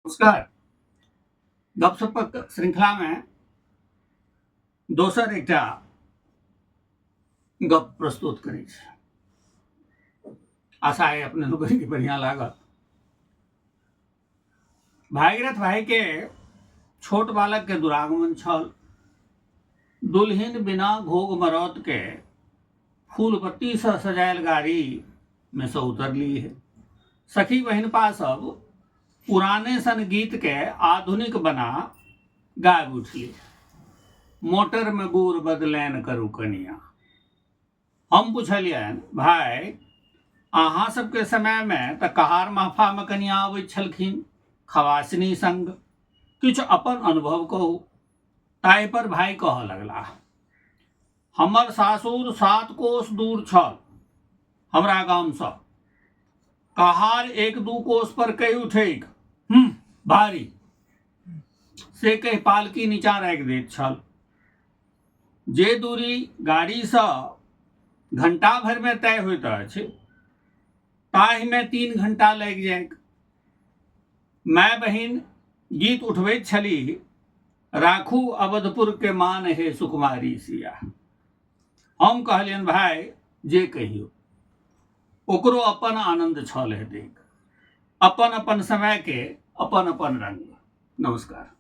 नमस्कार। गपशपक श्रृंखला में दोसर एकटा गप प्रस्तुत करै छै। आशा है अपने लोगन के बढ़िया लागत। भागीरथ भाई के छोट बालक के दुरागमन छल। दुल्हिन बिना घोग मरौत के फूल पत्ती से सजायल गाड़ी में से उतरली है। सखी बहिनपा सब पुराने सन गीत के आधुनिक बना गायब उठली। मोटर में गुड़ बदलैन करू कनिया। हम पूछलियन, भाई अहाँ सबके समय में तऽ कहार महफा में कनिया अबैत छलखिन खवासनी संग, किछु अपन अनुभव कहू। ताहि पर भाई कह लगला, हमर सासुर 7 कोस दूर छल हमरा गाम सँ। कहार 1-2 कोस पर कहि उठैक भारी से कहि पालकी नीचा राखि दैत छल। जे दूरी गाड़ी सँ घंटा भर में तय होइत अछि ताहि में 3 घंटा लागि जायक। माय बहिन गीत उठबैत छलीह, राखू अवधपुर के मान हे सुकुमारी सिया। हम कहलियन, भाई जे कहियो ओकरो अपन आनंद छल हेतैक। अपन अपन समय के अपन अपन रंग। नमस्कार।